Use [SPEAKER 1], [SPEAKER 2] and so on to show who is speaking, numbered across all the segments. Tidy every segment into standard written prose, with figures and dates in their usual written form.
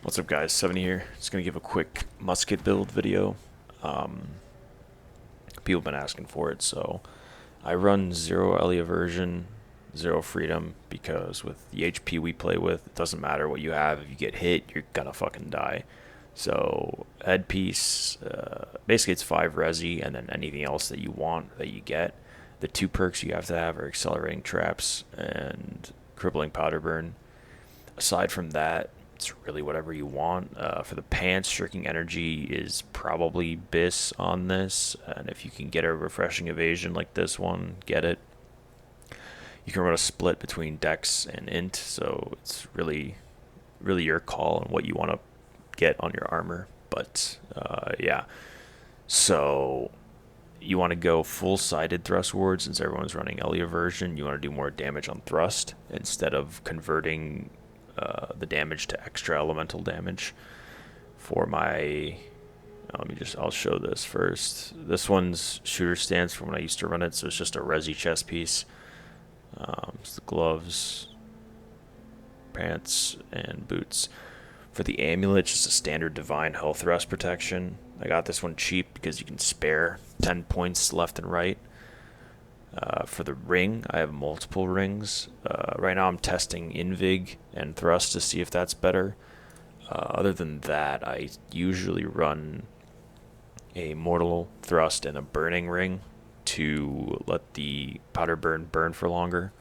[SPEAKER 1] What's up guys, 70 here. Just gonna give a quick musket build video. People have been asking for it, so I run 0 Elia version, 0 freedom, because with the HP we play with, it doesn't matter what you have. If you get hit, you're gonna fucking die. So headpiece, basically it's 5 resi, and then anything else that you want that you get. The 2 perks you have to have are accelerating traps and crippling powder burn. Aside from that, it's really whatever you want. For the pants, shirking energy is probably BIS on this, and if you can get a refreshing evasion like this one, get it. You can run a split between dex and int, so it's really your call on what you want to get on your armor. But yeah, so you want to go full-sided thrust ward since everyone's running Elia version. You want to do more damage on thrust instead of converting the damage to extra elemental damage. For my I'll show this first. This one's shooter stance from when I used to run it, so it's just a resi chest piece. It's the gloves, pants, and boots. For the amulet, just a standard divine health thrust protection. I got this one cheap because you can spare 10 points left and right. For the ring, I have multiple rings. Right now I'm testing Invig and Thrust to see if that's better. Other than that, I usually run a Mortal Thrust and a Burning Ring to let the powder burn for longer.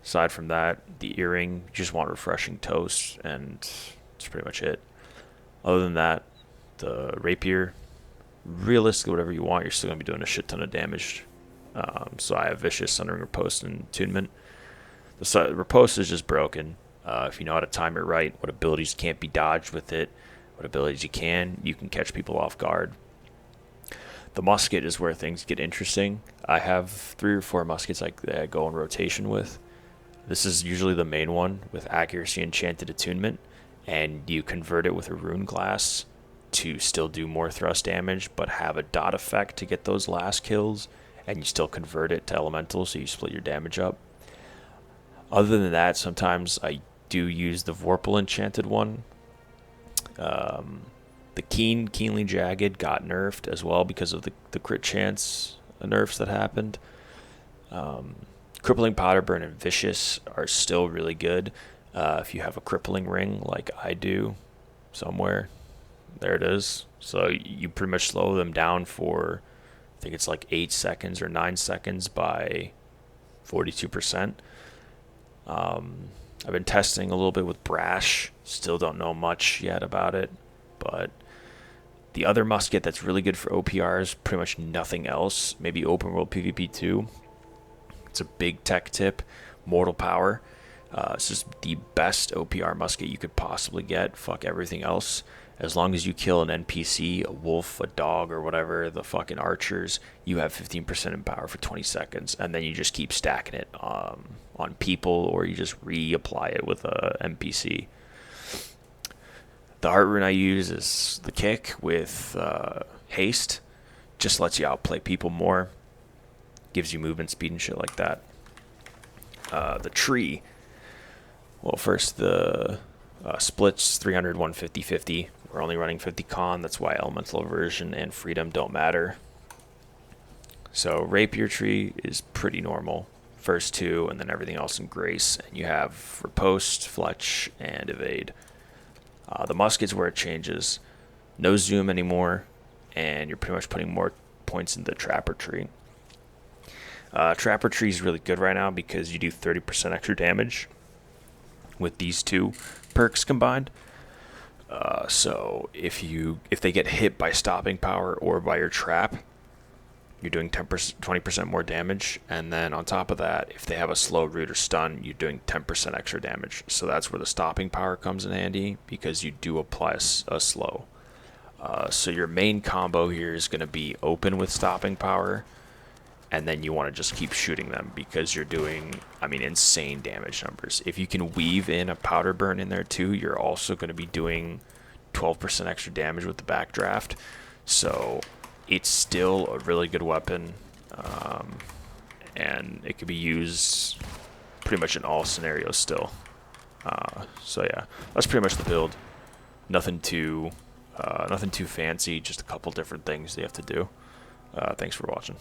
[SPEAKER 1] Aside from that, the earring, you just want refreshing toast, and that's pretty much it. Other than that, the rapier, realistically, whatever you want, you're still going to be doing a shit ton of damage. So I have Vicious, Sundering Riposte, and Attunement. The Riposte is just broken. If you know how to time it right, what abilities can't be dodged with it, what abilities you can catch people off guard. The musket is where things get interesting. I have 3 or 4 muskets that I go in rotation with. This is usually the main one with Accuracy Enchanted Attunement, and you convert it with a Rune Glass to still do more thrust damage, but have a dot effect to get those last kills, and you still convert it to elemental, so you split your damage up. Other than that, sometimes I do use the Vorpal Enchanted one. The Keenly Jagged got nerfed as well because of the crit chance nerfs that happened. Crippling Powder Burn and Vicious are still really good. If you have a crippling ring like I do somewhere, there it is. So you pretty much slow them down for, I think it's like 8 seconds or 9 seconds by 42%. I've been testing a little bit with Brash. Still don't know much yet about it. But the other musket that's really good for OPR is pretty much nothing else. Maybe Open World PvP 2. It's a big tech tip. Mortal Power. It's just the best OPR musket you could possibly get. Fuck everything else. As long as you kill an NPC, a wolf, a dog, or whatever, the fucking archers, you have 15% in power for 20 seconds. And then you just keep stacking it on people, or you just reapply it with a NPC. The heart rune I use is the kick with haste. Just lets you outplay people more. Gives you movement speed and shit like that. The tree. Well, first the splits 300, 150, 50. We're only running 50 con. That's why elemental aversion and freedom don't matter. So rapier tree is pretty normal. First 2, and then everything else in grace. And you have riposte, fletch, and evade. The musket's where it changes. No zoom anymore, and you're pretty much putting more points in the trapper tree. Trapper tree is really good right now because you do 30% extra damage with these 2 perks combined. So if they get hit by stopping power or by your trap, you're doing 20% more damage, and then on top of that, if they have a slow root or stun, you're doing 10% extra damage. So that's where the stopping power comes in handy, because you do apply a slow. So your main combo here is going to be open with stopping power, and then you want to just keep shooting them because you're doing, insane damage numbers. If you can weave in a powder burn in there too, you're also going to be doing 12% extra damage with the backdraft. So it's still a really good weapon, and it can be used pretty much in all scenarios still. So yeah, that's pretty much the build. Nothing too fancy, just a couple different things you have to do. Thanks for watching.